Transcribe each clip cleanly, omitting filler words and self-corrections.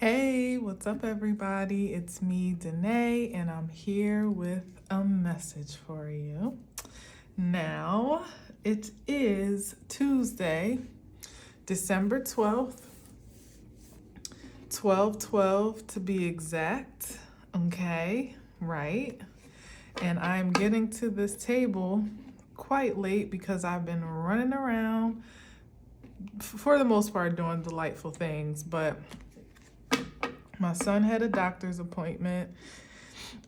Hey, what's up, everybody? It's me, Danae, and I'm here with a message for you. Now, it is Tuesday, December 12th, 12/12 to be exact. Okay, right. And I'm getting to this table quite late because I've been running around, for the most part, doing delightful things, but my son had a doctor's appointment,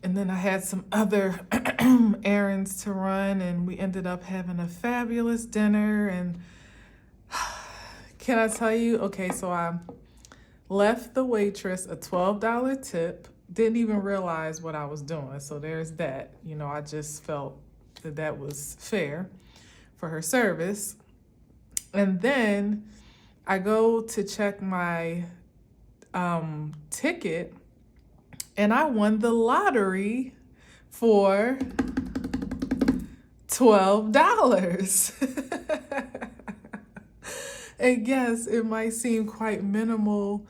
and then I had some other errands to run, and we ended up having a fabulous dinner. And can I tell you? Okay, so I left the waitress a $12 tip, didn't even realize what I was doing. So there's that. I just felt that that was fair for her service. And then I go to check my ticket, and I won the lottery for $12. And yes, it might seem quite minimal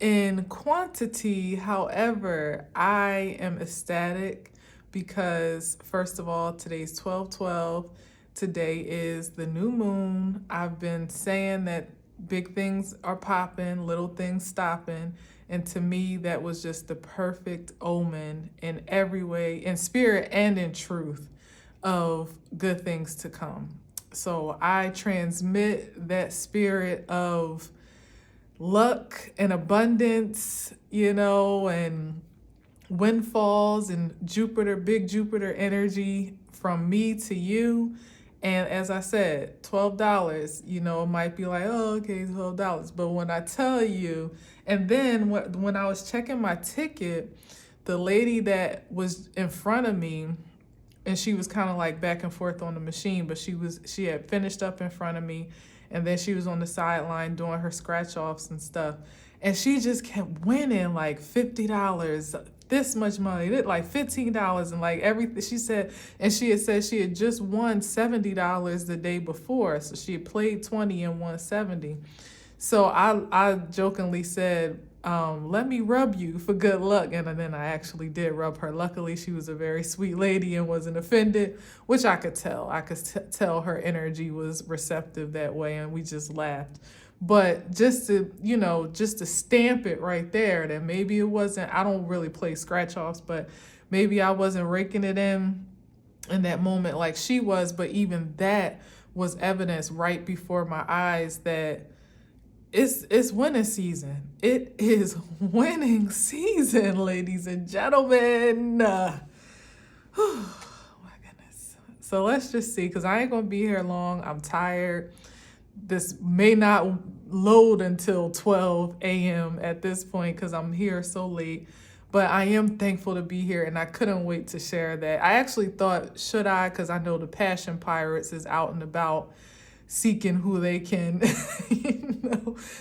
in quantity. However, I am ecstatic because, first of all, today's 12/12. Today is the new moon. I've been saying that big things are popping, little things stopping. And to me, that was just the perfect omen in every way, in spirit and in truth, of good things to come. So I transmit that spirit of luck and abundance, and windfalls and big Jupiter energy from me to you. And as I said, $12, it might be like, oh, okay, $12. But when I tell you, and then when I was checking my ticket, the lady that was in front of me, and she was kind of like back and forth on the machine, but she had finished up in front of me, and then she was on the sideline doing her scratch offs and stuff. And she just kept winning like $50, this much money, like $15, and like everything. She said, and she had said she had just won $70 the day before. So she had played 20 and won 70. So I jokingly said, let me rub you for good luck. And then I actually did rub her. Luckily, she was a very sweet lady and wasn't offended, which I could tell. I could tell her energy was receptive that way, and we just laughed. But just to stamp it right there, that maybe it wasn't, I don't really play scratch offs, but maybe I wasn't raking it in that moment like she was. But even that was evidence right before my eyes that it's winning season. It is winning season, ladies and gentlemen. Oh my goodness. So let's just see, because I ain't gonna be here long. I'm tired. This may not load until 12 a.m. at this point because I'm here so late. But I am thankful to be here, and I couldn't wait to share that. I actually thought, should I? Because I know the Passion Pirates is out and about seeking who they can,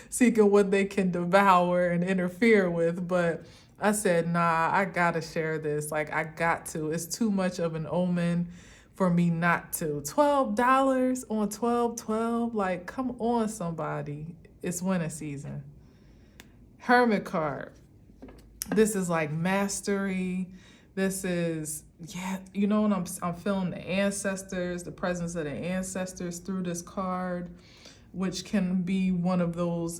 seeking what they can devour and interfere with. But I said, nah, I gotta share this. Like, I got to. It's too much of an omen for me not to. $12 on 12/12. Like, come on, somebody. It's winter season. Hermit card. This is like mastery. This is, when I'm feeling the ancestors, the presence of the ancestors through this card, which can be one of those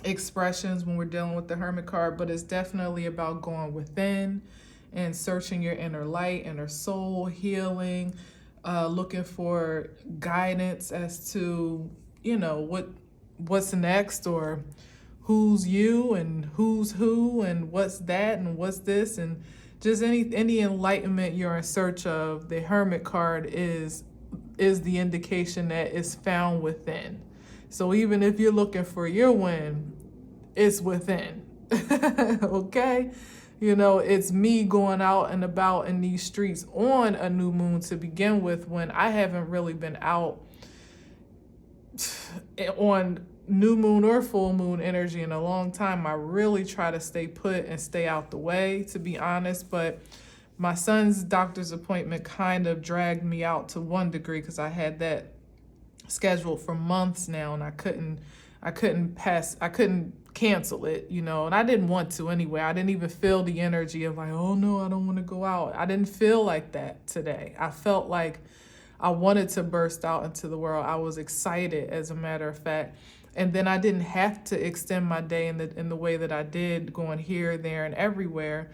expressions when we're dealing with the Hermit card. But it's definitely about going within and searching your inner light, inner soul, healing, looking for guidance as to, what's next, or who's you and who's who and what's that and what's this, and just any enlightenment you're in search of. The Hermit card is the indication that it's found within. So even if you're looking for your win, it's within. Okay? It's me going out and about in these streets on a new moon to begin with, when I haven't really been out on new moon or full moon energy in a long time. I really try to stay put and stay out the way, to be honest. But my son's doctor's appointment kind of dragged me out to one degree, because I had that scheduled for months now, and I couldn't cancel it, you know, and I didn't want to anyway. I didn't even feel the energy of like, oh no, I don't want to go out. I didn't feel like that today. I felt like I wanted to burst out into the world. I was excited, as a matter of fact. And then I didn't have to extend my day in the way that I did, going here, there, and everywhere.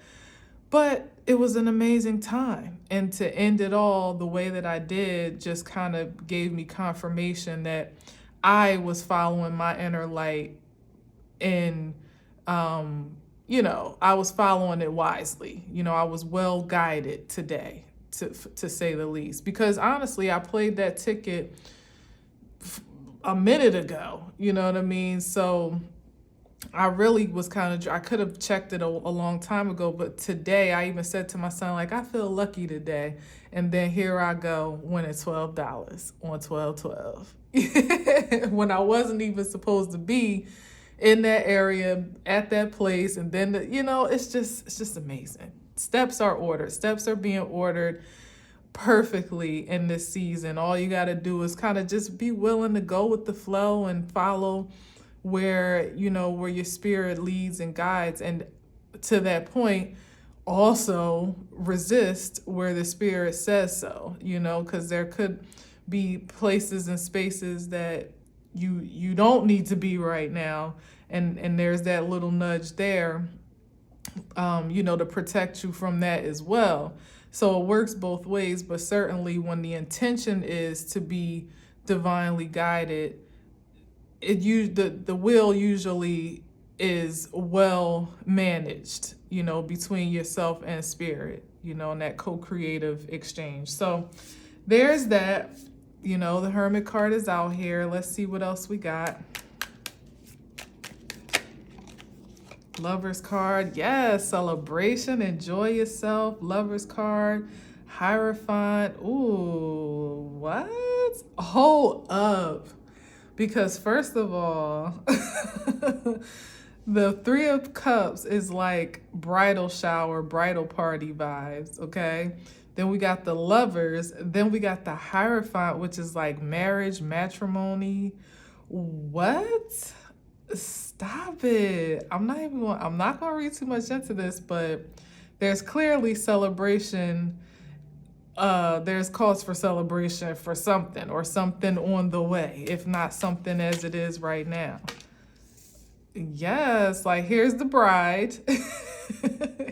But it was an amazing time. And to end it all the way that I did just kind of gave me confirmation that I was following my inner light, and you know, I was following it wisely. You know, I was well guided today, to say the least. Because honestly, I played that ticket a minute ago. You know what I mean? So I really was I could have checked it a long time ago, but today I even said to my son, like, I feel lucky today. And then here I go, winning $12 on 12/12 when I wasn't even supposed to be in that area at that place. And then, you know, it's just amazing. Steps are ordered. Steps are being ordered perfectly in this season. All you got to do is kind of just be willing to go with the flow and follow where, you know, where your spirit leads and guides. And to that point, also resist where the spirit says so, you know, because there could be places and spaces that you don't need to be right now. And there's that little nudge there, you know, to protect you from that as well. So it works both ways, but certainly when the intention is to be divinely guided, the will usually is well managed, you know, between yourself and spirit, you know, and that co-creative exchange. So there's that, you know, the Hermit card is out here. Let's see what else we got. Lover's card, yes, celebration, enjoy yourself. Lover's card, Hierophant. Ooh, what? Hold up. Because first of all, the Three of Cups is like bridal shower, bridal party vibes, okay? Then we got the Lovers. Then we got the Hierophant, which is like marriage, matrimony. What? Stop it. I'm not gonna read too much into this, but there's clearly celebration. There's cause for celebration for something, or something on the way, if not something as it is right now. Yes, like here's the bride.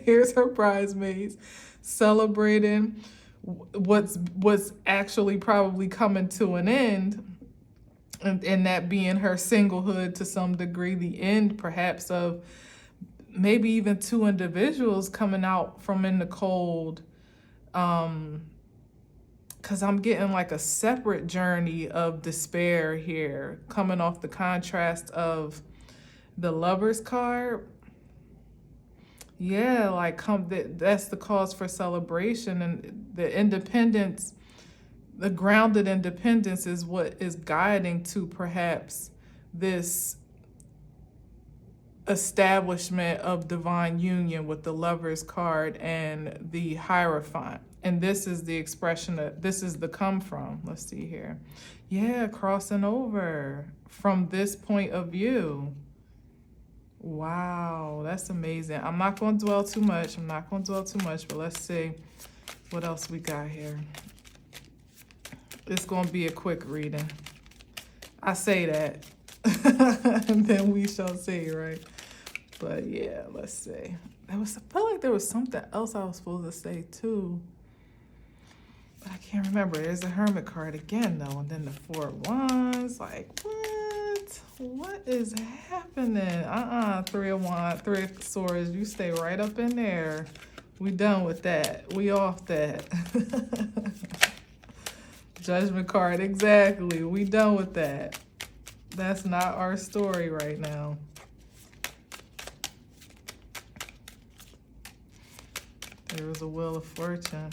Here's her bridesmaids celebrating what's actually probably coming to an end. And that being her singlehood to some degree, the end perhaps of maybe even two individuals coming out from in the cold. Because I'm getting like a separate journey of despair here, coming off the contrast of the Lover's card. Yeah, like that's the cause for celebration, and the independence. The grounded independence is what is guiding to perhaps this establishment of divine union with the Lover's card and the Hierophant. And this is the expression that this is the come from. Let's see here. Yeah, crossing over from this point of view. Wow, that's amazing. I'm not going to dwell too much. But let's see what else we got here. It's going to be a quick reading. I say that. And then we shall see, right? But yeah, let's see. I felt like there was something else I was supposed to say too. But I can't remember. There's a Hermit card again, though. And then the Four of Wands. Like, what? What is happening? Three of Wands, Three of Swords. You stay right up in there. We done with that. We off that. Judgment card, exactly. We done with that. That's not our story right now. There was a Wheel of Fortune.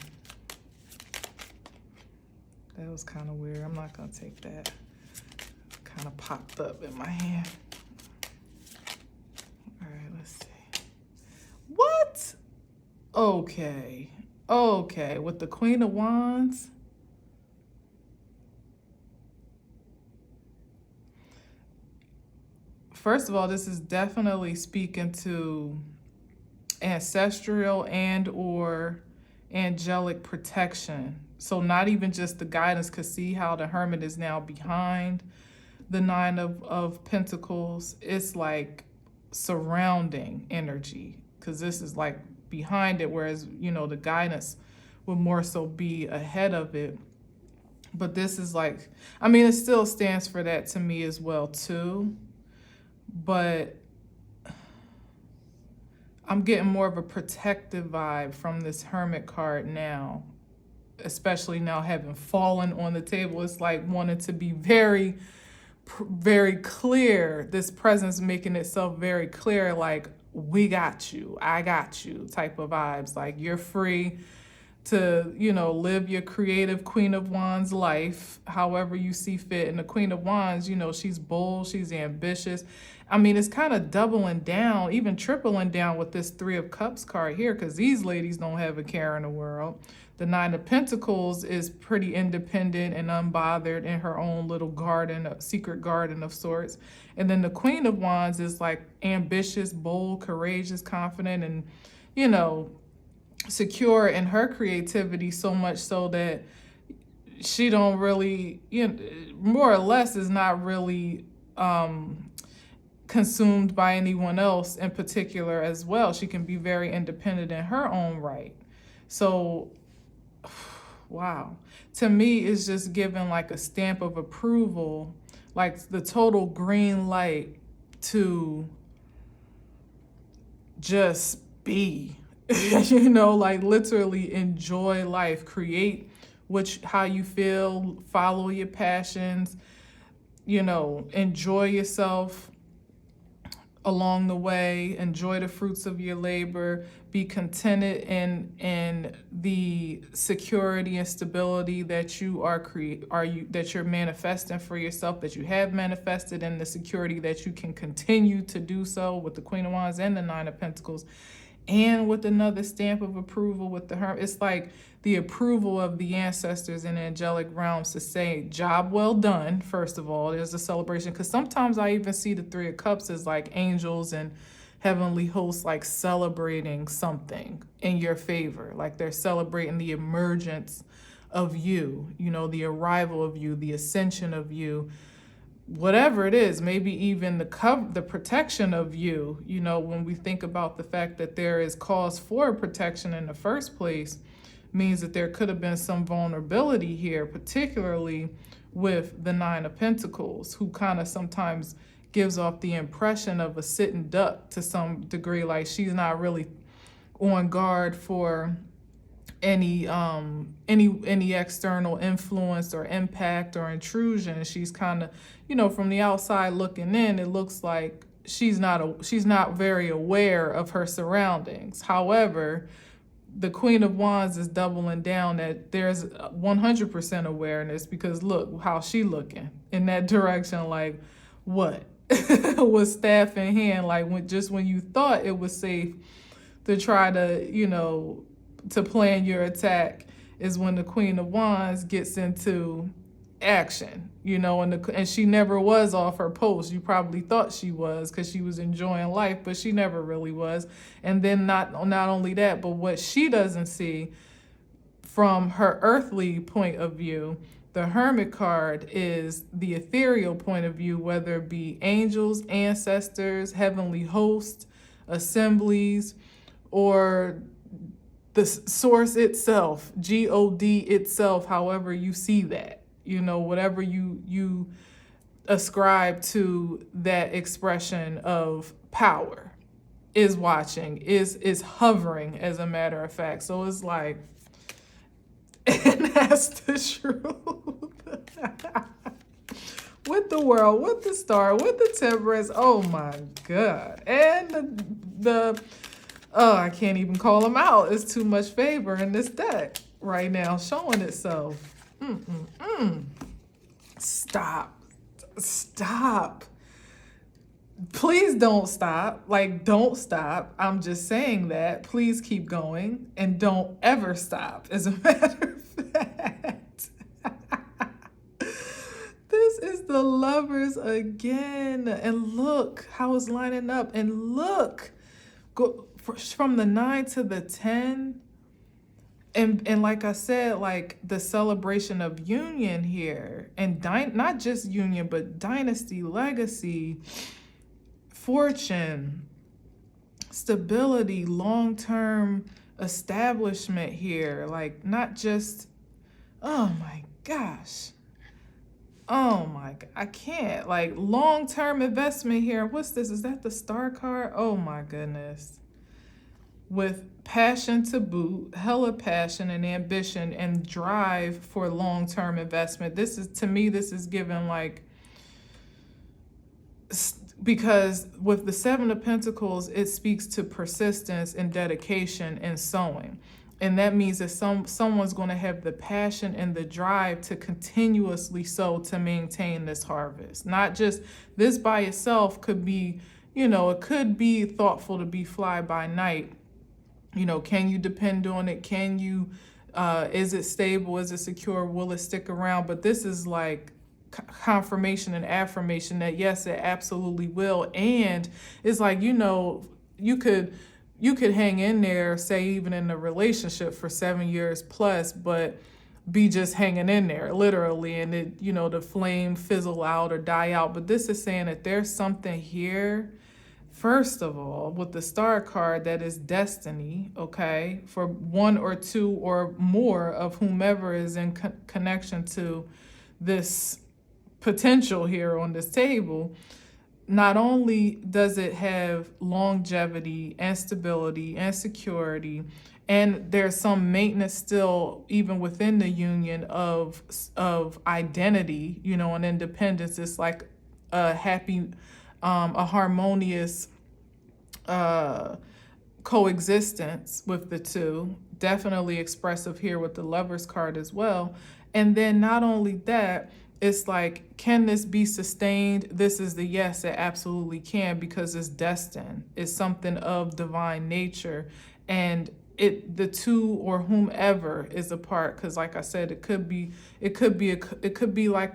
That was kind of weird. I'm not going to take that. Kind of popped up in my hand. All right, let's see. What? Okay. Okay, with the Queen of Wands. first of all, this is definitely speaking to ancestral and or angelic protection. So not even just the guidance, because see how the hermit is now behind the nine of pentacles. It's like surrounding energy, because this is like behind it, whereas the guidance would more so be ahead of it. But this is like, I mean, it still stands for that to me as well too, but I'm getting more of a protective vibe from this hermit card now, especially now having fallen on the table. It's like wanting to be very, very clear. This presence making itself very clear, like, we got you, I got you type of vibes. Like, you're free to, live your creative Queen of Wands life however you see fit. And the Queen of Wands, she's bold, she's ambitious. I mean, it's kind of doubling down, even tripling down with this Three of Cups card here, because these ladies don't have a care in the world. The Nine of Pentacles is pretty independent and unbothered in her own little garden, a secret garden of sorts. And then the Queen of Wands is like ambitious, bold, courageous, confident, and, secure in her creativity, so much so that she don't really, more or less is not really consumed by anyone else in particular as well. She can be very independent in her own right. So, wow. To me, it's just given like a stamp of approval, like the total green light to just be. Like literally enjoy life, create how you feel, follow your passions, enjoy yourself along the way, enjoy the fruits of your labor, be contented in the security and stability that you that you're manifesting for yourself, that you have manifested, and the security that you can continue to do so with the Queen of Wands and the Nine of Pentacles. And with another stamp of approval with the hermit. It's like the approval of the ancestors in angelic realms to say, job well done, first of all. There's a celebration. Because sometimes I even see the Three of Cups as like angels and heavenly hosts like celebrating something in your favor. Like they're celebrating the emergence of you, the arrival of you, the ascension of you. Whatever it is, maybe even the protection of you, when we think about the fact that there is cause for protection in the first place, means that there could have been some vulnerability here, particularly with the Nine of Pentacles, who kind of sometimes gives off the impression of a sitting duck to some degree, like she's not really on guard for any external influence or impact or intrusion. She's kind of, from the outside looking in, it looks like she's not very aware of her surroundings. However, the Queen of Wands is doubling down that there's 100% awareness, because look how she looking in that direction, like what? With staff in hand, like when you thought it was safe to try to, to plan your attack, is when the Queen of Wands gets into action, and she never was off her post. You probably thought she was because she was enjoying life, but she never really was. And then not only that, but what she doesn't see from her earthly point of view, the Hermit card is the ethereal point of view, whether it be angels, ancestors, heavenly hosts, assemblies, or the source itself, God itself, however you see that, whatever you ascribe to that expression of power is watching, is hovering, as a matter of fact. So it's like, and that's the truth. With the World, with the Star, with the Temperance, oh my God. And the oh, I can't even call them out. It's too much favor in this deck right now, showing itself. Stop. Please don't stop. Like, don't stop. I'm just saying that. Please keep going and don't ever stop, as a matter of fact. This is the lovers again. And look how it's lining up. And look, from the 9 to the 10. And like I said, like the celebration of union here, and not just union, but dynasty, legacy, fortune, stability, long-term establishment here. Like not just, oh my gosh. Oh my, I can't. Like long-term investment here. What's this? Is that the star card? Oh my goodness. With passion to boot, hella passion and ambition and drive for long-term investment. This is, to me, this is given like, because with the Seven of Pentacles, it speaks to persistence and dedication and sowing. And that means that someone's going to have the passion and the drive to continuously sow to maintain this harvest. Not just this by itself could be, it could be thoughtful to be fly by night. Can you depend on it? Can you, is it stable? Is it secure? Will it stick around? But this is like confirmation and affirmation that yes, it absolutely will. And it's like, you could hang in there, say even in a relationship for 7 years plus, but be just hanging in there literally, and it, the flame fizzle out or die out. But this is saying that there's something here, first of all, with the star card, that is destiny, okay, for one or two or more of whomever is in connection to this potential here on this table. Not only does it have longevity and stability and security, and there's some maintenance still even within the union of identity, and independence. It's like a happy, a harmonious coexistence with the two. Definitely expressive here with the Lovers card as well. And then not only that, it's like, can this be sustained? This is the yes, it absolutely can, because it's destined. It's something of divine nature. And the two or whomever is a part, because like I said, it could be like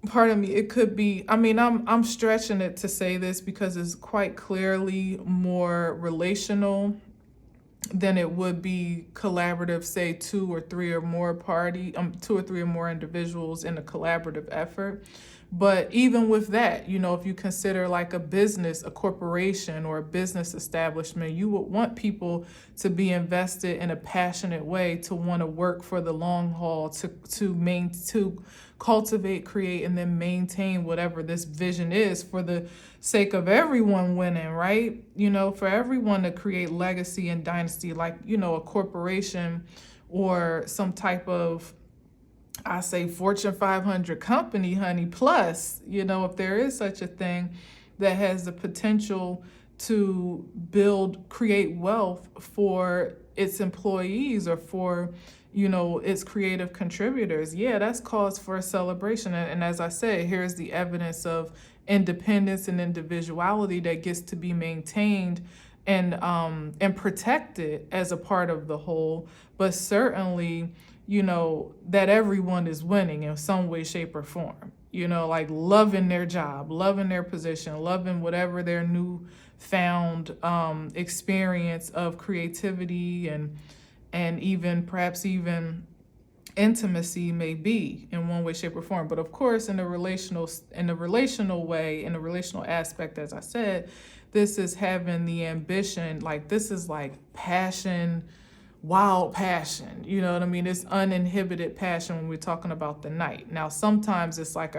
pardon me, it could be, I'm stretching it to say this because it's quite clearly more relational than it would be collaborative, say two or three or more individuals in a collaborative effort. But even with that, if you consider like a business, a corporation or a business establishment, you would want people to be invested in a passionate way, to want to work for the long haul, to cultivate, create, and then maintain whatever this vision is for the sake of everyone winning, right? For everyone to create legacy and dynasty, like, a corporation or some type of, I say, Fortune 500 company, honey, plus, if there is such a thing that has the potential to create wealth for its employees or for, its creative contributors. Yeah, that's cause for a celebration. And as I said, here's the evidence of independence and individuality that gets to be maintained and protected as a part of the whole, but certainly, that everyone is winning in some way, shape, or form, like loving their job, loving their position, loving whatever their newfound experience of creativity and even perhaps even intimacy may be in one way, shape, or form. But of course, in the relational way, in the relational aspect, as I said, this is having the ambition, like this is like passion, wild passion, you know what I mean? It's uninhibited passion when we're talking about the night. Now, sometimes it's like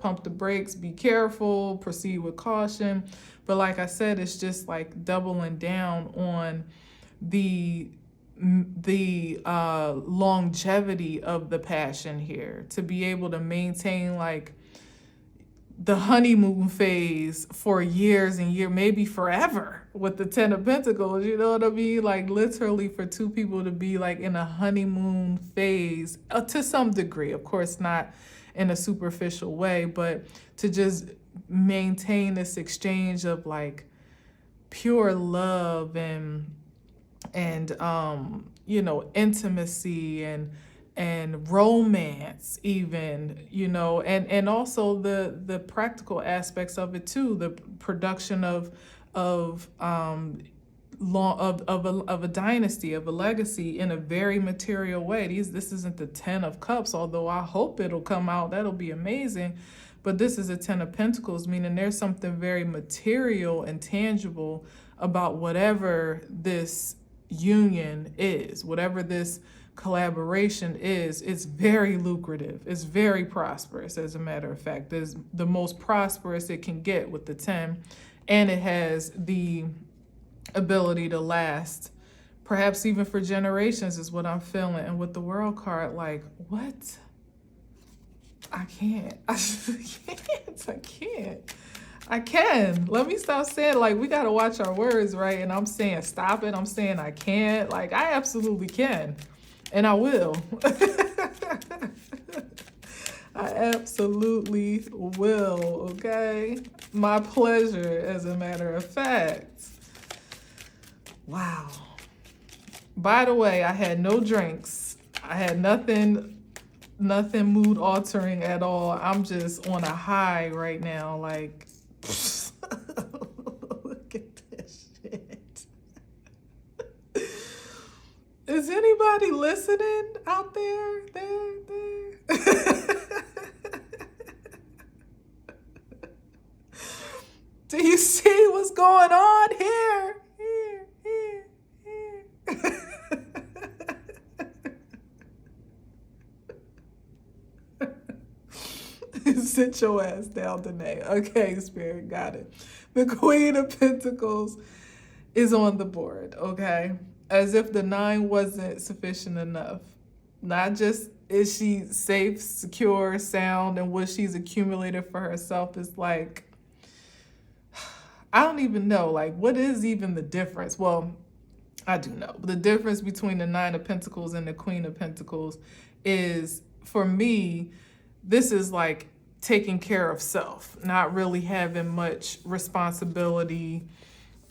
pump the brakes, be careful, proceed with caution. But like I said, it's just like doubling down on the longevity of the passion here, to be able to maintain like the honeymoon phase for years and years, maybe forever, with the 10 of Pentacles, you know what I mean? Like literally for two people to be like in a honeymoon phase to some degree, of course, not in a superficial way, but to just maintain this exchange of like pure love and intimacy and and romance even, and also the practical aspects of it too, the production of long of a dynasty, of a legacy in a very material way. This isn't the 10 of Cups, although I hope it'll come out. That'll be amazing. But this is a 10 of Pentacles, meaning there's something very material and tangible about whatever this union is, whatever this collaboration is. It's very lucrative. It's very prosperous, as a matter of fact. It's the most prosperous it can get with the 10, and it has the ability to last, perhaps even for generations, is what I'm feeling. And with the World card, like, what? I can't. I can't. I can. Let me stop saying, like, we got to watch our words, right? And I'm saying stop it. I'm saying I can't. Like, I absolutely can. And I will. I absolutely will, okay? My pleasure, as a matter of fact. Wow. By the way, I had no drinks. I had nothing mood altering at all. I'm just on a high right now. Like, look at this shit. Is anybody listening out there? Do you see what's going on here? Sit your ass down, Danae. Okay, Spirit, got it. The Queen of Pentacles is on the board, okay? As if the 9 wasn't sufficient enough. Not just is she safe, secure, sound, and what she's accumulated for herself is like, I don't even know, like, what is even the difference? Well, I do know. The difference between the 9 of Pentacles and the Queen of Pentacles is, for me, this is like taking care of self, not really having much responsibility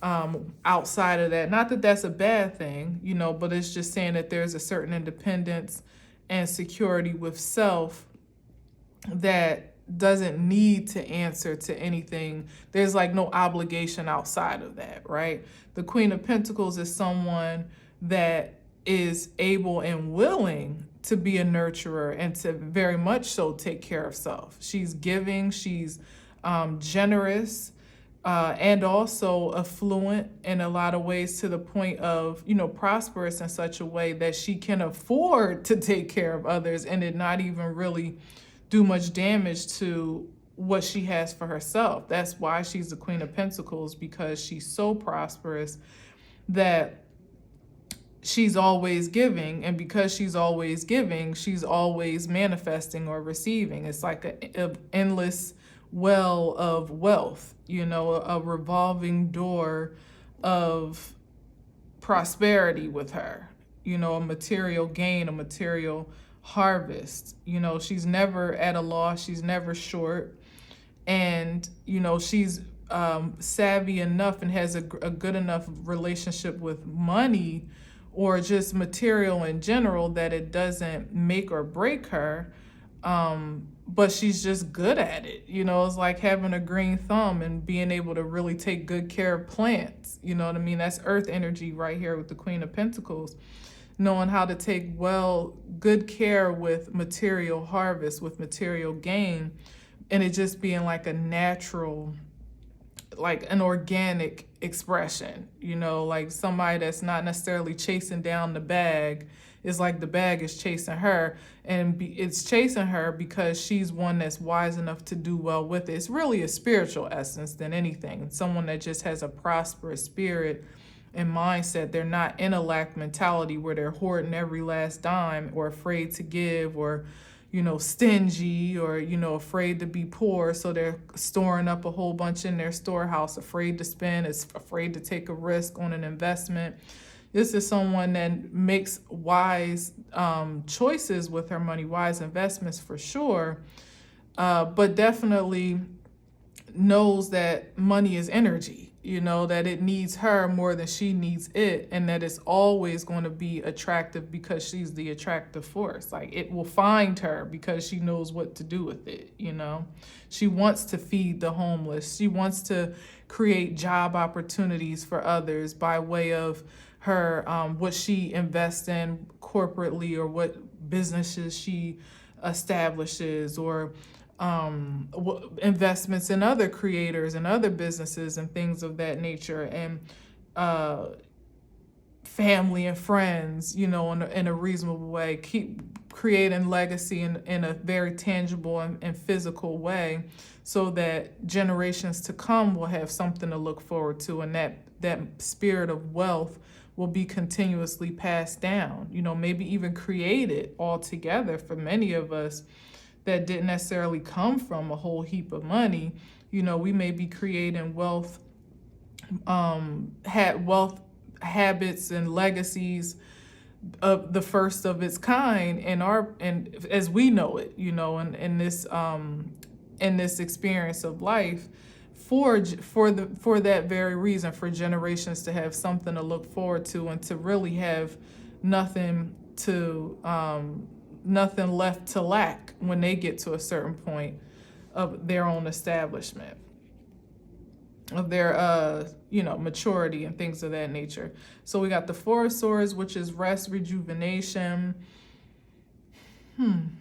outside of that. Not that that's a bad thing, but it's just saying that there's a certain independence and security with self that doesn't need to answer to anything. There's like no obligation outside of that, right? The Queen of Pentacles is someone that is able and willing to be a nurturer and to very much so take care of self. She's giving, she's generous, and also affluent in a lot of ways, to the point of, prosperous in such a way that she can afford to take care of others and it not even really do much damage to what she has for herself. That's why she's the Queen of Pentacles, because she's so prosperous that she's always giving, and because she's always giving, she's always manifesting or receiving. It's like an endless well of wealth, a revolving door of prosperity with her, a material gain, a material harvest. She's never at a loss, she's never short, and she's savvy enough and has a good enough relationship with money, or just material in general, that it doesn't make or break her. But she's just good at it. It's like having a green thumb and being able to really take good care of plants. You know what I mean? That's earth energy right here with the Queen of Pentacles. Knowing how to take good care with material harvest, with material gain, and it just being like a natural, like an organic expression, like somebody that's not necessarily chasing down the bag. It's like the bag is chasing her, and it's chasing her because she's one that's wise enough to do well with it. It's really a spiritual essence than anything. Someone that just has a prosperous spirit and mindset. They're not in a lack mentality where they're hoarding every last dime, or afraid to give, or stingy, or, afraid to be poor. So they're storing up a whole bunch in their storehouse, afraid to spend, is afraid to take a risk on an investment. This is someone that makes wise choices with her money, wise investments for sure, but definitely knows that money is energy. that it needs her more than she needs it, and that it's always going to be attractive because she's the attractive force. Like, it will find her because she knows what to do with it. She wants to feed the homeless. She wants to create job opportunities for others by way of her what she invests in corporately, or what businesses she establishes, or investments in other creators and other businesses and things of that nature, and family and friends, in a reasonable way, keep creating legacy in a very tangible and physical way, so that generations to come will have something to look forward to, and that spirit of wealth will be continuously passed down, maybe even created altogether for many of us that didn't necessarily come from a whole heap of money. We may be creating wealth habits and legacies of the first of its kind and as we know it, in this experience of life, for that very reason, for generations to have something to look forward to, and to really have nothing left to lack when they get to a certain point of their own establishment, of their maturity and things of that nature. So we got the Four of Swords, which is rest, rejuvenation. I'm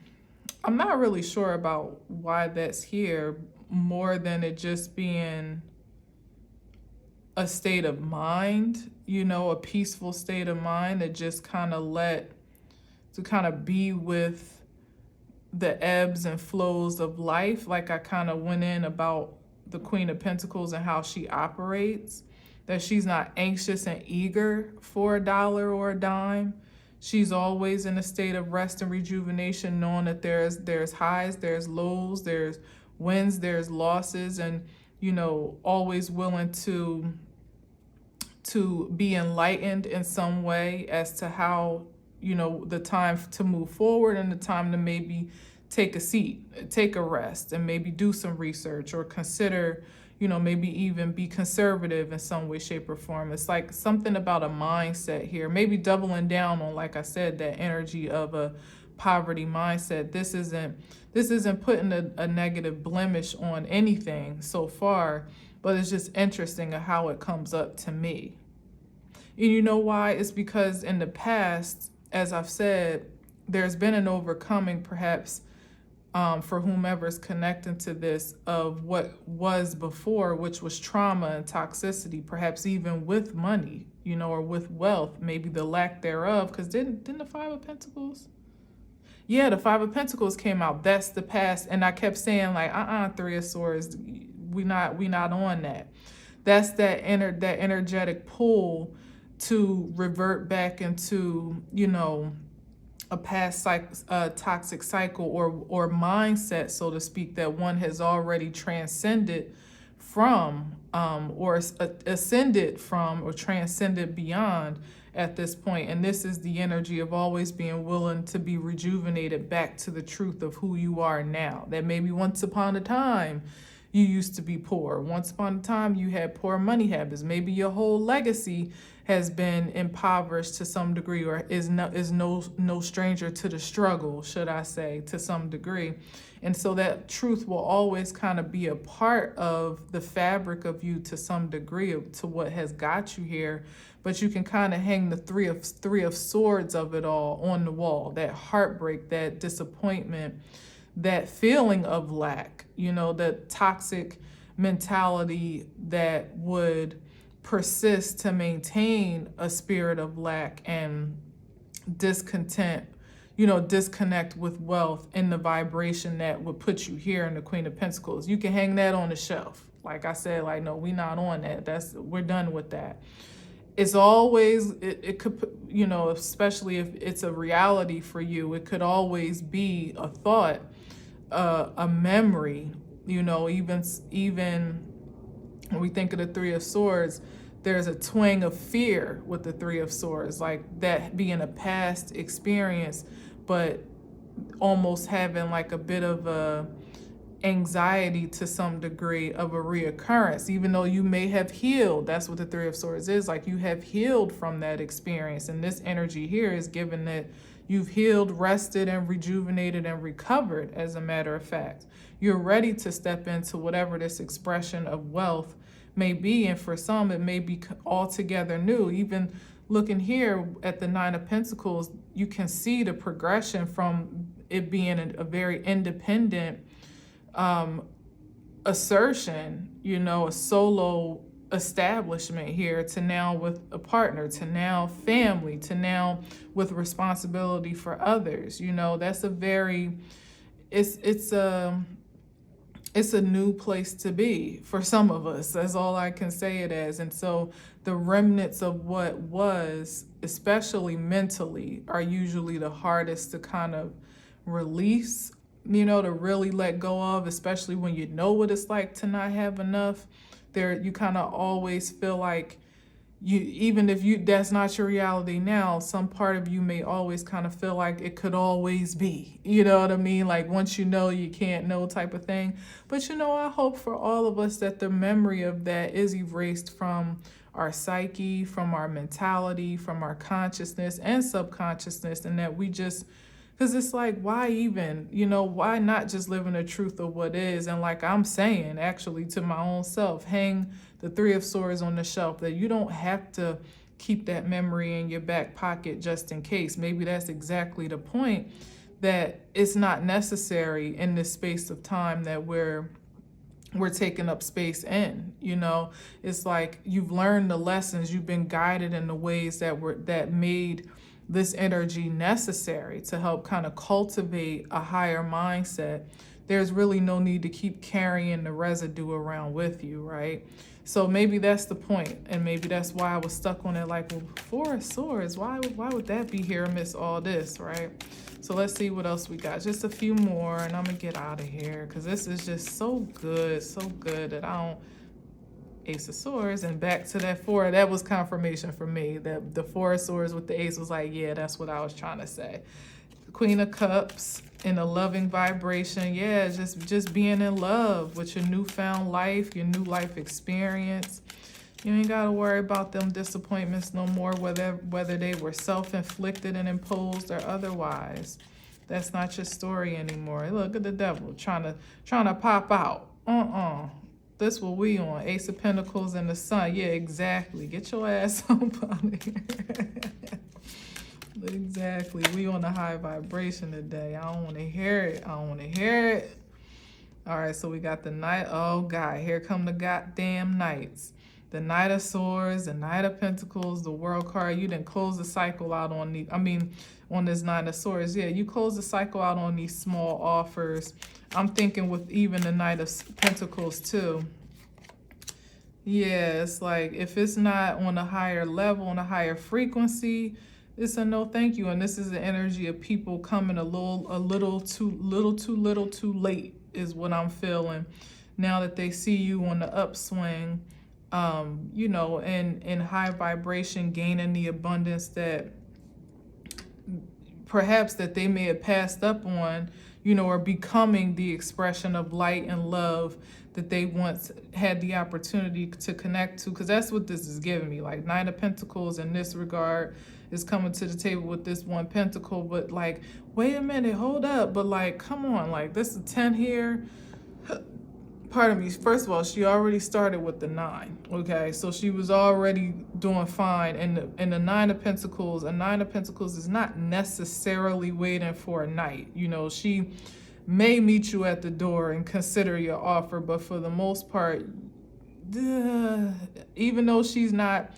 not really sure about why that's here, more than it just being a state of mind, a peaceful state of mind that just kind of be with the ebbs and flows of life. Like, I kind of went in about the Queen of Pentacles and how she operates, that she's not anxious and eager for a dollar or a dime. She's always in a state of rest and rejuvenation, knowing that there's highs, there's lows, there's wins, there's losses, and always willing to be enlightened in some way as to how, the time to move forward, and the time to maybe take a seat, take a rest, and maybe do some research, or consider, maybe even be conservative in some way, shape, or form. It's like something about a mindset here, maybe doubling down on, like I said, that energy of a poverty mindset. This isn't putting a negative blemish on anything so far, but it's just interesting of how it comes up to me. And you know why? It's because in the past, as I've said, there's been an overcoming, perhaps, for whomever's connecting to this, of what was before, which was trauma and toxicity, perhaps even with money, or with wealth, maybe the lack thereof. Because didn't the Five of Pentacles? Yeah, the Five of Pentacles came out. That's the past. And I kept saying, like, Three of Swords, we not on that. That's that energetic pull to revert back into, a past toxic cycle or mindset, so to speak, that one has already transcended from, or ascended from, or transcended beyond at this point. And this is the energy of always being willing to be rejuvenated back to the truth of who you are now. That maybe once upon a time you used to be poor. Once upon a time you had poor money habits. Maybe your whole legacy has been impoverished to some degree, or is no stranger to the struggle, should I say, to some degree. And so that truth will always kind of be a part of the fabric of you to some degree, to what has got you here. But you can kind of hang the three of swords of it all on the wall. That heartbreak, that disappointment, that feeling of lack, the toxic mentality that would persist to maintain a spirit of lack and discontent, disconnect with wealth, in the vibration that would put you here in the Queen of Pentacles. You can hang that on the shelf. Like I said, like, no, we not on that. We're done with that. It's always, it could, especially if it's a reality for you, it could always be a thought, a memory, even when we think of the Three of Swords, there's a twang of fear with the Three of Swords, like that being a past experience, but almost having like a bit of a anxiety to some degree of a reoccurrence, even though you may have healed. That's what the Three of Swords is. Like, you have healed from that experience. And this energy here is given that you've healed, rested, and rejuvenated and recovered, as a matter of fact. You're ready to step into whatever this expression of wealth may be. And for some, it may be altogether new. Even looking here at the Nine of Pentacles, you can see the progression from it being a very independent assertion, you know, a solo establishment here, to now with a partner, to now family, to now with responsibility for others. You know, that's a very, it's a new place to be for some of us. That's all I can say it as. And so the remnants of what was, especially mentally, are usually the hardest to kind of release, you know, to really let go of, especially when you know what it's like to not have enough. There, you kind of always feel like you, even if you, that's not your reality now, some part of you may always kind of feel like it could always be, you know what I mean? Like, once you know, you can't know type of thing. But, you know, I hope for all of us that the memory of that is erased from our psyche, from our mentality, from our consciousness and subconsciousness, and that we just, because it's like, why even, you know, why not just live in the truth of what is? And like I'm saying, actually, to my own self, hang the Three of Swords on the shelf, that you don't have to keep that memory in your back pocket just in case. Maybe that's exactly the point, that it's not necessary in this space of time that we're taking up space in. You know, it's like you've learned the lessons, you've been guided in the ways that made this energy necessary to help kind of cultivate a higher mindset. There's really no need to keep carrying the residue around with you, right? So maybe that's the point, and maybe that's why I was stuck on it. Like, well, Four of Swords, why would that be here amidst all this, right? So let's see what else we got. Just a few more, and I'm gonna get out of here, because this is just so good that I don't. Ace of Swords, and back to that four. That was confirmation for me, that the Four of Swords with the ace was like, yeah, that's what I was trying to say. Queen of Cups in a loving vibration. Yeah, just being in love with your newfound life, your new life experience. You ain't got to worry about them disappointments no more, whether they were self-inflicted and imposed or otherwise. That's not your story anymore. Look at the devil trying to pop out. This what we on. Ace of Pentacles and the Sun. Yeah, exactly. Get your ass up out of here. Exactly. We on a high vibration today. I don't want to hear it. All right, so we got the Knight. Oh, God. Here come the goddamn Knights. The Knight of Swords, the Knight of Pentacles, the World card. You didn't close the cycle out on on this Nine of Swords. Yeah, you close the cycle out on these small offers. I'm thinking with even the Knight of Pentacles too. Yeah, it's like, if it's not on a higher level, on a higher frequency, it's a no thank you. And this is the energy of people coming a little too late is what I'm feeling. Now that they see you on the upswing, you know, in high vibration, gaining the abundance that perhaps that they may have passed up on, you know, or becoming the expression of light and love that they once had the opportunity to connect to. Because that's what this is giving me. Like, Nine of Pentacles in this regard is coming to the table with this one pentacle, but like, wait a minute, hold up. But like, come on, like, this is 10 here. Pardon me, first of all, she already started with the 9, okay? So she was already doing fine. And the Nine of Pentacles, a Nine of Pentacles is not necessarily waiting for a Knight. You know, she may meet you at the door and consider your offer, but for the most part, even though she's not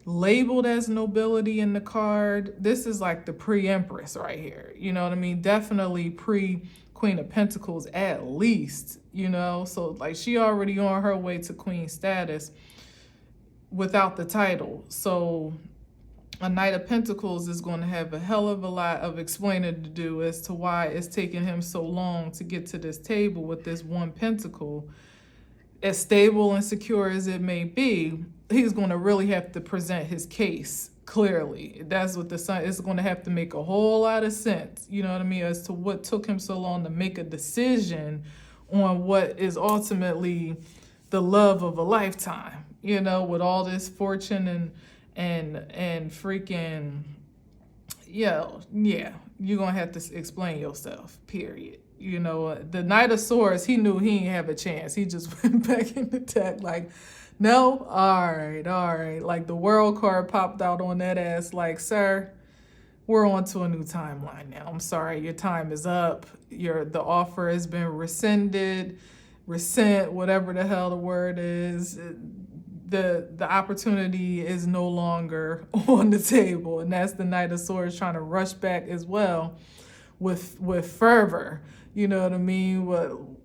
labeled as nobility in the card, this is like the pre-Empress right here. You know what I mean? Definitely pre-Queen of Pentacles at least, you know? So like, she already on her way to queen status without the title. So a Knight of Pentacles is going to have a hell of a lot of explaining to do as to why it's taking him so long to get to this table with this one pentacle. As stable and secure as it may be, he's going to really have to present his case clearly. That's what the Sun is going to have to make a whole lot of sense, you know what I mean, as to what took him so long to make a decision on what is ultimately the love of a lifetime, you know, with all this fortune and freaking, yeah, you're gonna have to explain yourself, period. You know, the Knight of Swords, he knew he didn't have a chance. He just went back in the deck like, no, all right. Like the world card popped out on that ass like, sir, we're on to a new timeline now. I'm sorry, your time is up. The offer has been rescinded, whatever the hell the word is. The opportunity is no longer on the table, and that's the Knight of Swords trying to rush back as well with fervor. You know what I mean?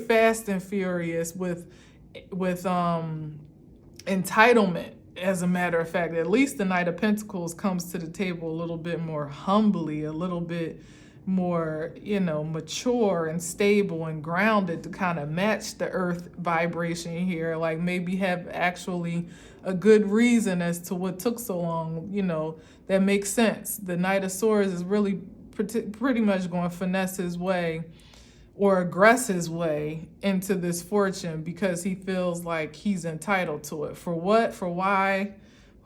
Fast and furious with entitlement. As a matter of fact, at least the Knight of Pentacles comes to the table a little bit more humbly, a little bit more, you know, mature and stable and grounded to kind of match the earth vibration here. Like maybe have actually a good reason as to what took so long, you know, that makes sense. The Knight of Swords is really pretty much going to finesse his way or aggress his way into this fortune because he feels like he's entitled to it. For what? For why?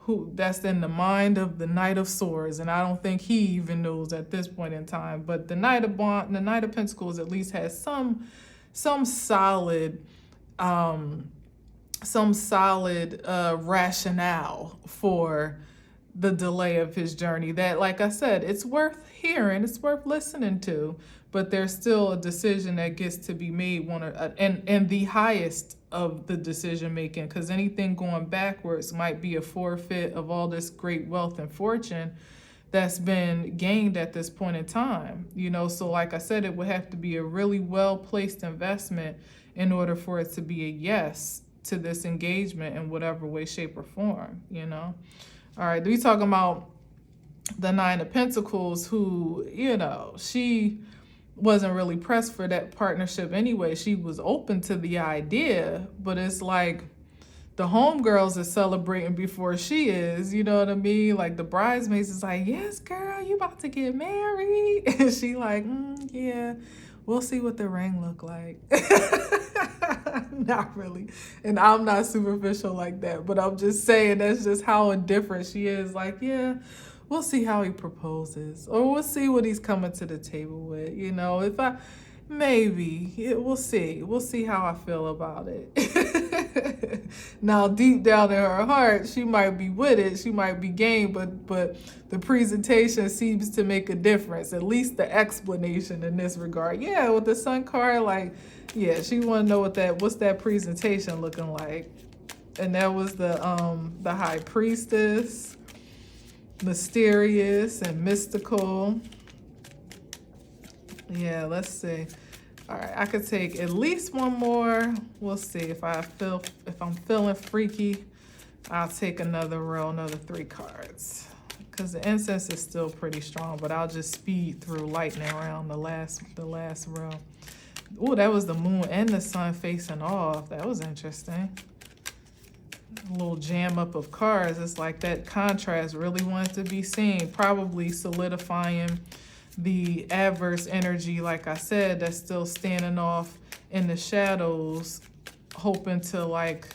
Who? That's in the mind of the Knight of Swords, and I don't think he even knows at this point in time. But the Knight of Pentacles at least has some solid rationale for the delay of his journey. That, like I said, it's worth hearing, it's worth listening to. But there's still a decision that gets to be made, and the highest of the decision making, because anything going backwards might be a forfeit of all this great wealth and fortune that's been gained at this point in time. You know, so like I said, it would have to be a really well-placed investment in order for it to be a yes to this engagement in whatever way, shape, or form, you know? All right, we talking about the Nine of Pentacles, who, you know, she wasn't really pressed for that partnership anyway. She was open to the idea, but it's like the homegirls are celebrating before she is, you know what I mean? Like the bridesmaids is like, yes, girl, you about to get married. And she like, yeah, we'll see what the ring look like. Not really. And I'm not superficial like that, but I'm just saying that's just how indifferent she is. Like, yeah, we'll see how he proposes, or we'll see what he's coming to the table with. You know, we'll see. We'll see how I feel about it. Now, deep down in her heart, she might be with it. She might be game, but the presentation seems to make a difference. At least the explanation in this regard. Yeah, with the Sun card, like, yeah, she want to know what's that presentation looking like. And that was the High Priestess. Mysterious and mystical. Yeah, let's see. All right, I could take at least one more. We'll see if I'm feeling freaky. I'll take another 3 cards, because the incense is still pretty strong. But I'll just speed through lightning around the last row. Oh, that was the moon and the sun facing off. That was interesting. A little jam up of cards. It's like that contrast really wanted to be seen, probably solidifying the adverse energy, like I said, that's still standing off in the shadows, hoping to, like,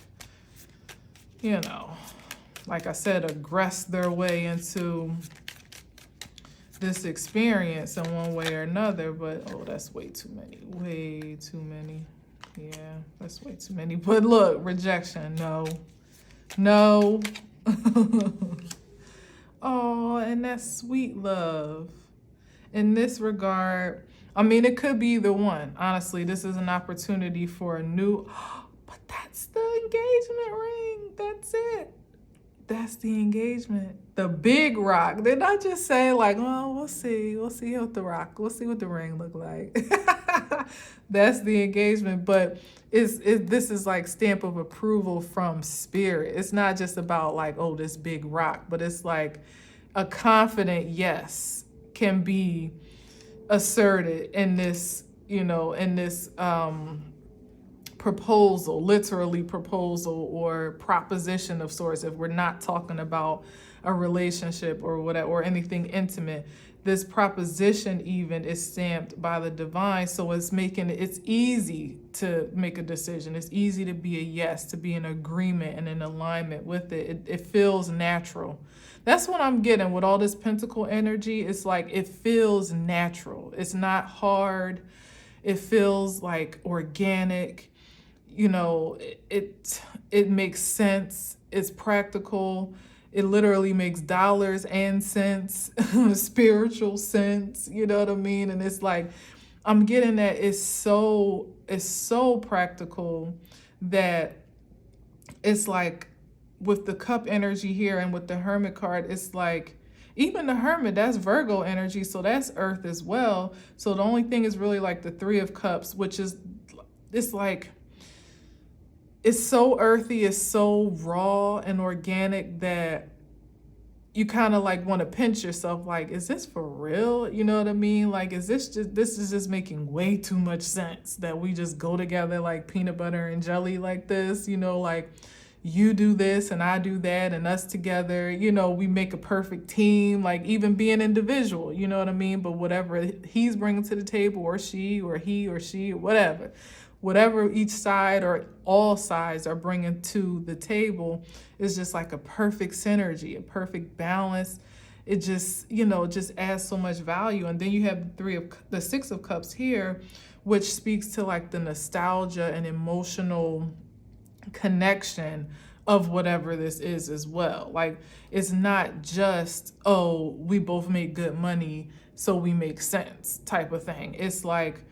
you know, like I said, aggress their way into this experience in one way or another. But oh, that's way too many. Yeah, that's way too many. But look, rejection, no. Oh, and that's sweet love. In this regard, I mean, it could be either one. Honestly, this is an opportunity for a new, but that's the engagement ring. That's it. That's the engagement. The big rock. They're not just saying like, oh, we'll see what the ring look like. That's the engagement. But this is like stamp of approval from spirit. It's not just about like, oh, this big rock, but it's like a confident yes can be asserted in this, proposal, literally proposal or proposition of sorts, if we're not talking about a relationship or whatever, or anything intimate. this proposition even is stamped by the divine. So it's easy to make a decision. It's easy to be a yes, to be in agreement and in alignment with it. It feels natural. That's what I'm getting with all this pentacle energy. It's like it feels natural. It's not hard. It feels like organic. It makes sense. It's practical. It literally makes dollars and cents, spiritual sense, you know what I mean? And it's like, I'm getting that it's so practical that it's like with the cup energy here and with the hermit card, it's like, even the hermit, that's Virgo energy, so that's earth as well. So the only thing is really like the three of cups, which is, it's like, it's so earthy, it's so raw and organic that you kind of like want to pinch yourself, like, is this for real? You know what I mean? Like, this is just making way too much sense that we just go together like peanut butter and jelly like this, like you do this and I do that and us together, we make a perfect team, like even being individual, you know what I mean? But whatever he's bringing to the table, or she or he or she or whatever each side or all sides are bringing to the table is just like a perfect synergy, a perfect balance. It just, just adds so much value. And then you have the Six of Cups here, which speaks to like the nostalgia and emotional connection of whatever this is as well. Like, it's not just, oh, we both make good money, so we make sense type of thing. It's like,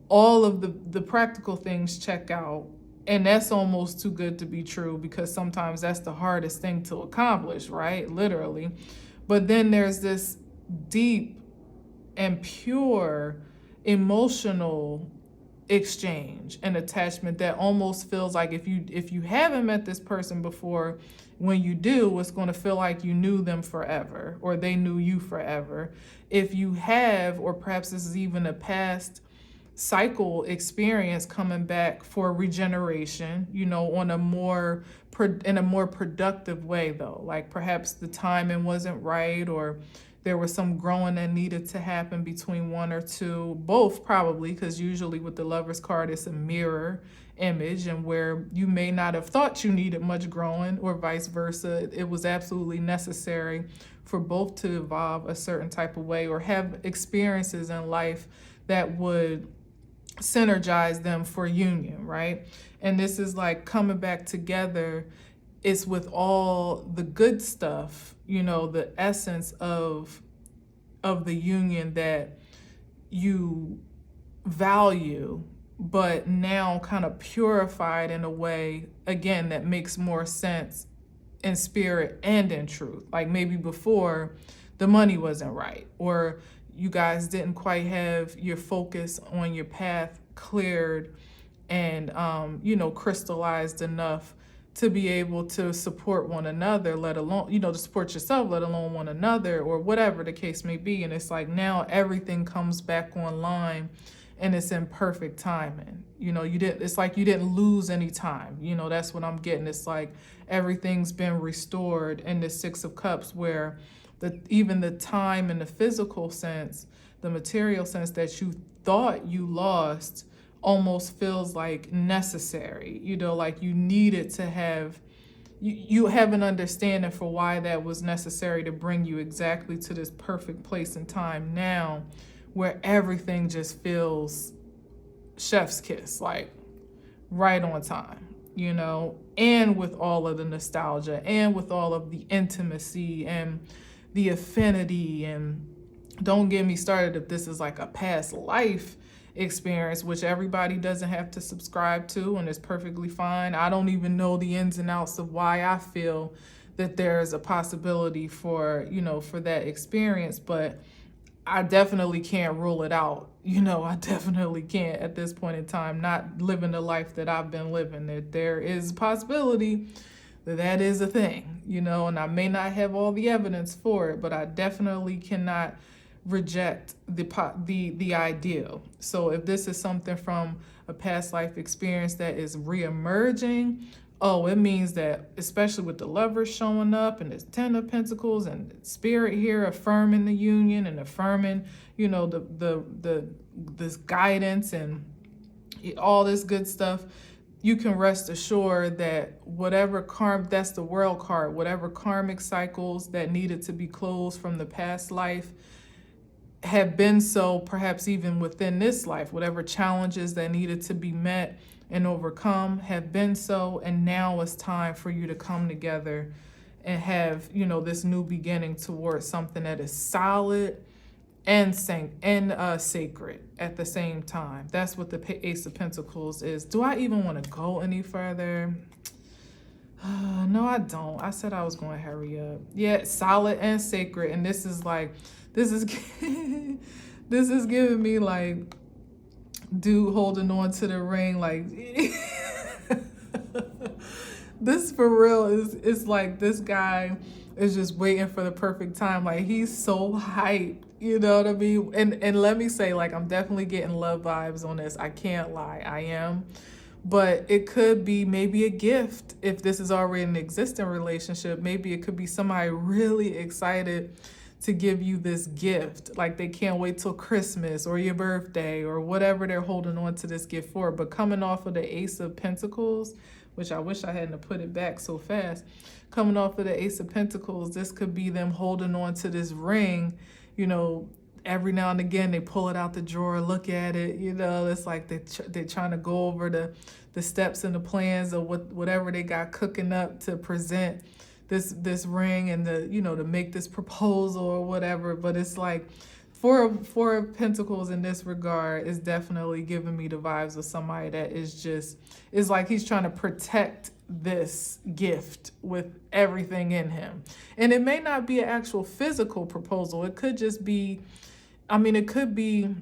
all of the practical things check out, and that's almost too good to be true, because sometimes that's the hardest thing to accomplish, right? Literally. But then there's this deep and pure emotional exchange and attachment that almost feels like if you haven't met this person before, when you do, it's going to feel like you knew them forever, or they knew you forever. If you have, or perhaps this is even a past cycle experience coming back for regeneration, on in a more productive way though. Like perhaps the timing wasn't right, or there was some growing that needed to happen between one or two, both probably, because usually with the Lover's card, it's a mirror image, and where you may not have thought you needed much growing, or vice versa, it was absolutely necessary for both to evolve a certain type of way, or have experiences in life that would synergize them for union, right? And this is like coming back together. It's with all the good stuff, the essence of the union that you value, but now kind of purified in a way, again, that makes more sense in spirit and in truth. Like maybe before the money wasn't right, or you guys didn't quite have your focus on your path cleared and, crystallized enough to be able to support one another, let alone, to support yourself, let alone one another, or whatever the case may be. And it's like now everything comes back online and it's in perfect timing. It's like you didn't lose any time. That's what I'm getting. It's like everything's been restored in the Six of Cups, where even the time in the physical sense, the material sense that you thought you lost, almost feels like necessary, like you needed to have, you have an understanding for why that was necessary to bring you exactly to this perfect place and time now, where everything just feels chef's kiss, like right on time, and with all of the nostalgia and with all of the intimacy and the affinity. And don't get me started if this is like a past life experience, which everybody doesn't have to subscribe to, and it's perfectly fine. I don't even know the ins and outs of why I feel that there's a possibility for, for that experience, but I definitely can't rule it out. I definitely can't at this point in time, not living the life that I've been living, that there is a possibility that is a thing, and I may not have all the evidence for it, but I definitely cannot reject the ideal. So if this is something from a past life experience that is reemerging, Oh, it means that, especially with the lovers showing up and this Ten of Pentacles and Spirit here affirming the union and affirming, the this guidance and all this good stuff. You can rest assured that whatever that's the World card, whatever karmic cycles that needed to be closed from the past life have been so, perhaps even within this life, whatever challenges that needed to be met and overcome have been so, and now it's time for you to come together and have, this new beginning towards something that is solid and sacred at the same time. That's what the Ace of Pentacles is. Do I even want to go any further? No, I don't. I said I was going to hurry up. Yeah, solid and sacred. And this is this is giving me like dude holding on to the ring, like this for real is like this guy is just waiting for the perfect time. Like he's so hyped, you know what I mean? And let me say, like, I'm definitely getting love vibes on this. I can't lie, I am. But it could be maybe a gift if this is already an existing relationship. Maybe it could be somebody really excited to give you this gift. Like they can't wait till Christmas or your birthday or whatever they're holding on to this gift for. But coming off of the Ace of Pentacles, which I wish I hadn't put it back so fast. Coming off of the Ace of Pentacles, this could be them holding on to this ring, every now and again they pull it out the drawer, look at it, it's like they're trying to go over the steps and the plans of whatever they got cooking up to present this ring and to make this proposal or whatever. But it's like Four of Pentacles in this regard is definitely giving me the vibes of somebody that is like he's trying to protect this gift with everything in him. And it may not be an actual physical proposal. It could just be, it could be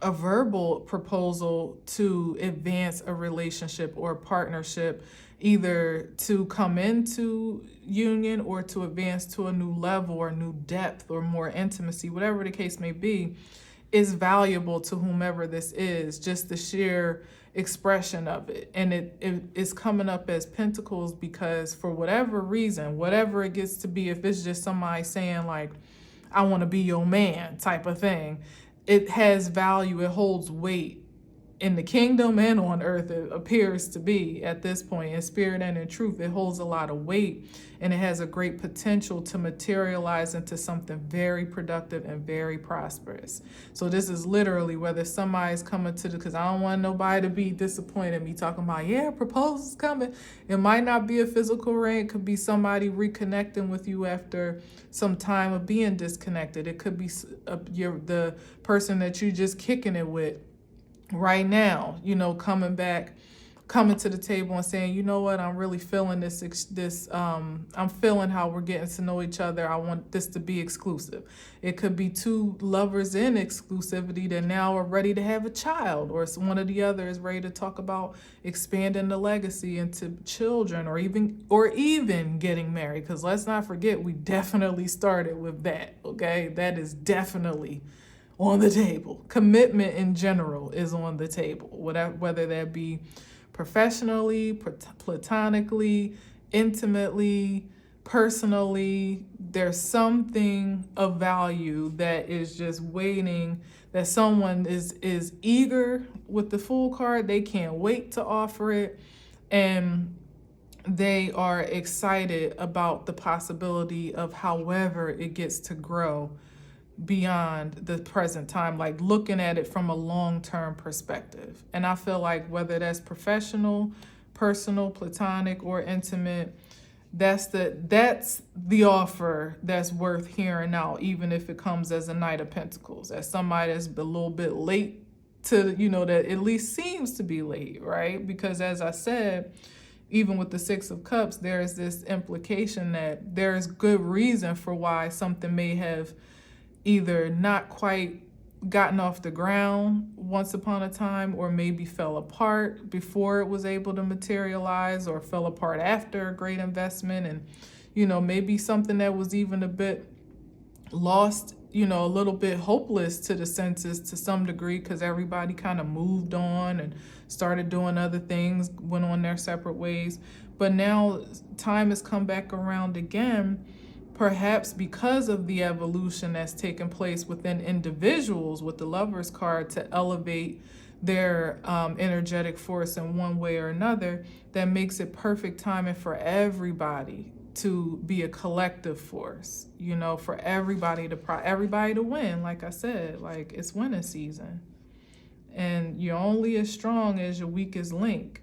a verbal proposal to advance a relationship or a partnership, either to come into union or to advance to a new level or new depth or more intimacy, whatever the case may be, is valuable to whomever this is, just the sheer expression of it. And it is coming up as Pentacles because for whatever reason, whatever it gets to be, if it's just somebody saying like, I want to be your man type of thing, it has value, it holds weight in the kingdom and on earth. It appears to be at this point, in spirit and in truth, it holds a lot of weight, and it has a great potential to materialize into something very productive and very prosperous. So this is literally whether somebody's coming to because I don't want nobody to be disappointed in me talking about, yeah, proposal's coming. It might not be a physical ring. It could be somebody reconnecting with you after some time of being disconnected. It could be the person that you just kicking it with right now, coming to the table and saying, you know what, I'm really feeling this, I'm feeling how we're getting to know each other. I want this to be exclusive. It could be two lovers in exclusivity that now are ready to have a child, or one or the other is ready to talk about expanding the legacy into children, or even getting married. Because let's not forget, we definitely started with that, okay? That is definitely on the table. Commitment in general is on the table, whether that be professionally, platonically, intimately, personally. There's something of value that is just waiting, that someone is eager with the Fool card. They can't wait to offer it, and they are excited about the possibility of however it gets to grow beyond the present time, like looking at it from a long-term perspective. And I feel like whether that's professional, personal, platonic, or intimate, that's the offer that's worth hearing out, even if it comes as a Knight of Pentacles, as somebody that's a little bit late to, that at least seems to be late, right? Because as I said, even with the Six of Cups, there's this implication that there's good reason for why something may have either not quite gotten off the ground once upon a time, or maybe fell apart before it was able to materialize, or fell apart after a great investment. And, maybe something that was even a bit lost, a little bit hopeless to the senses to some degree, because everybody kind of moved on and started doing other things, went on their separate ways. But now time has come back around again, perhaps because of the evolution that's taken place within individuals with the Lover's card to elevate their energetic force in one way or another, that makes it perfect timing for everybody to be a collective force, for everybody to win. Like I said, like it's winning season, and you're only as strong as your weakest link,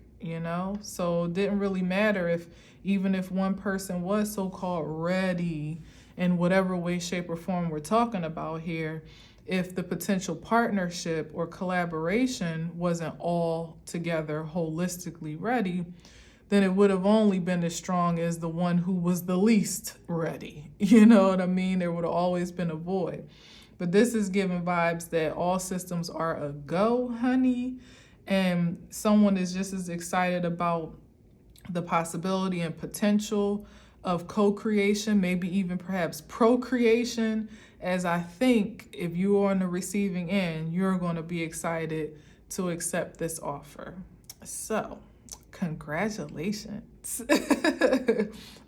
so it didn't really matter if, even if one person was so-called ready in whatever way, shape, or form we're talking about here, if the potential partnership or collaboration wasn't all together holistically ready, then it would have only been as strong as the one who was the least ready. You know what I mean? There would have always been a void. But this is giving vibes that all systems are a go, honey. And someone is just as excited about the possibility and potential of co-creation, maybe even perhaps procreation, as I think if you are on the receiving end, you're going to be excited to accept this offer. So, congratulations.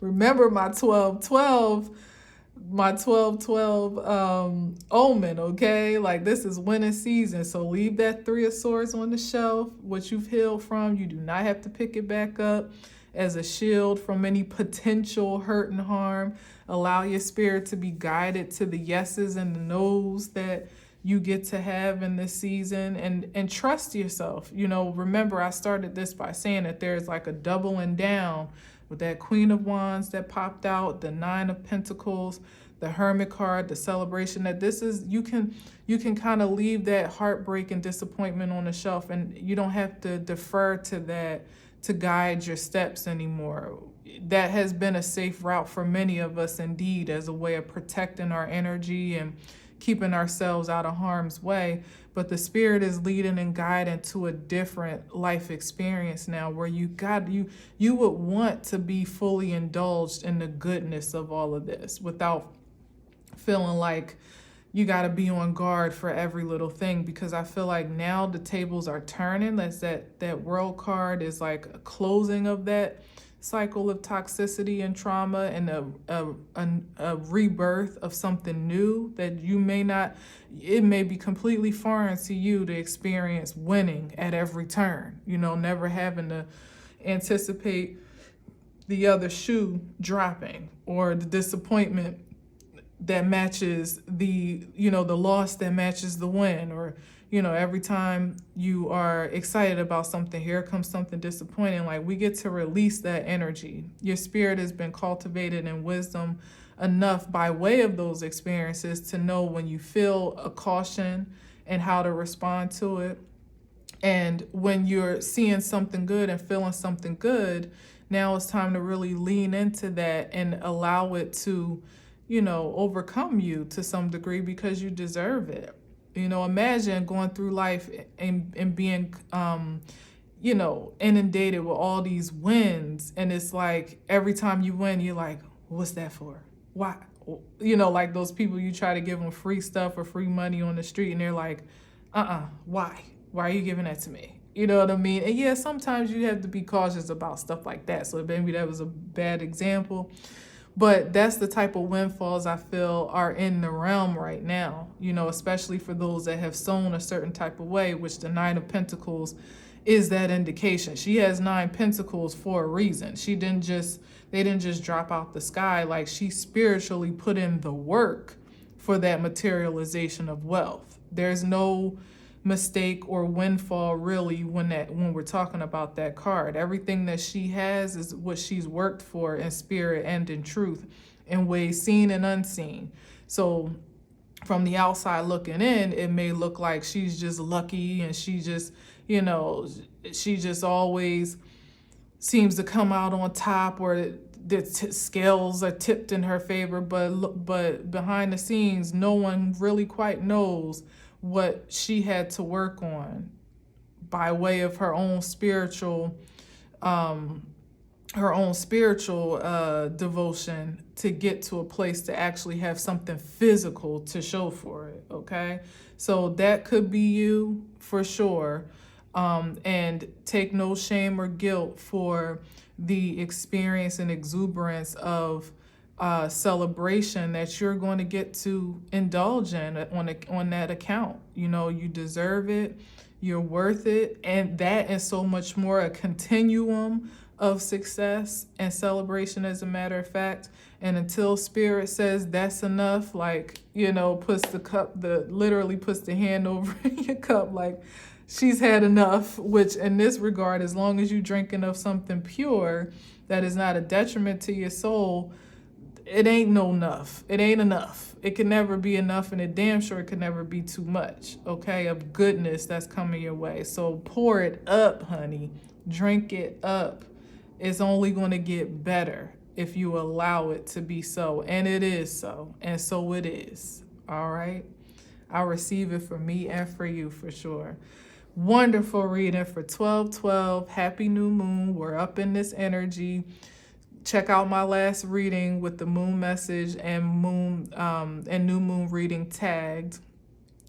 Remember my 12-12 omen, okay? Like, this is winning season, so leave that 3 of Swords on the shelf. What you've healed from, you do not have to pick it back up as a shield from any potential hurt and harm. Allow your spirit to be guided to the yeses and the nos that you get to have in this season, and trust yourself. Remember, I started this by saying that there's like a doubling down with that Queen of Wands that popped out, the 9 of Pentacles, the Hermit card, the celebration, that this is, you can kind of leave that heartbreak and disappointment on the shelf, and you don't have to defer to that to guide your steps anymore. That has been a safe route for many of us, indeed, as a way of protecting our energy and keeping ourselves out of harm's way. But the spirit is leading and guiding to a different life experience now, where you would want to be fully indulged in the goodness of all of this without feeling like you got to be on guard for every little thing, because I feel like now the tables are turning. That World card is like a closing of that cycle of toxicity and trauma, and a rebirth of something new that it may be completely foreign to you to experience winning at every turn, never having to anticipate the other shoe dropping, or the disappointment that matches the loss that matches the win, or every time you are excited about something, here comes something disappointing. Like, we get to release that energy. Your spirit has been cultivated in wisdom enough by way of those experiences to know when you feel a caution and how to respond to it. And when you're seeing something good and feeling something good, now it's time to really lean into that and allow it to overcome you to some degree, because you deserve it. Imagine going through life and being, inundated with all these wins. And it's like, every time you win, you're like, what's that for? Why? Like those people you try to give them free stuff or free money on the street, and they're like, why? Why are you giving that to me? You know what I mean? And yeah, sometimes you have to be cautious about stuff like that. So maybe that was a bad example. But that's the type of windfalls I feel are in the realm right now, especially for those that have sown a certain type of way, which the 9 of Pentacles is that indication. She has 9 Pentacles for a reason. They didn't just drop out the sky. Like, she spiritually put in the work for that materialization of wealth. There's no mistake or windfall really when we're talking about that card. Everything that she has is what she's worked for in spirit and in truth, in ways seen and unseen. So from the outside looking in, it may look like she's just lucky, and she just always seems to come out on top, or the scales are tipped in her favor. But behind the scenes, no one really quite knows what she had to work on by way of her own spiritual devotion to get to a place to actually have something physical to show for it. Okay, so that could be you for sure. And take no shame or guilt for the experience and exuberance of celebration that you're going to get to indulge in on that account. You know, you deserve it, you're worth it, and that and so much more, a continuum of success and celebration, as a matter of fact. And until spirit says that's enough, like, you know, puts the cup, literally puts the hand over your cup, like she's had enough, which in this regard, as long as you drinking of something pure that is not a detriment to your soul, it ain't no enough. It ain't enough. It can never be enough, and it damn sure it can never be too much, okay, of goodness that's coming your way. So pour it up, honey. Drink it up. It's only going to get better if you allow it to be so. And it is so. And so it is. All right? I'll receive it for me and for you for sure. Wonderful reading for 12/12. Happy new moon. We're up in this energy. Check out my last reading with the moon message and new moon reading tagged,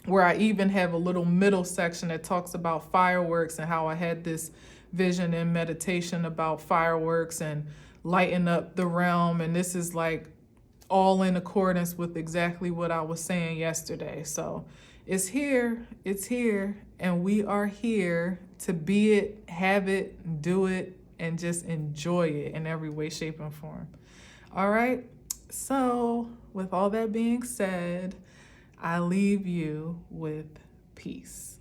where I even have a little middle section that talks about fireworks and how I had this vision and meditation about fireworks and lighting up the realm. And this is like all in accordance with exactly what I was saying yesterday. So it's here, and we are here to be it, have it, do it, and just enjoy it in every way, shape, and form. All right. So with all that being said, I leave you with peace.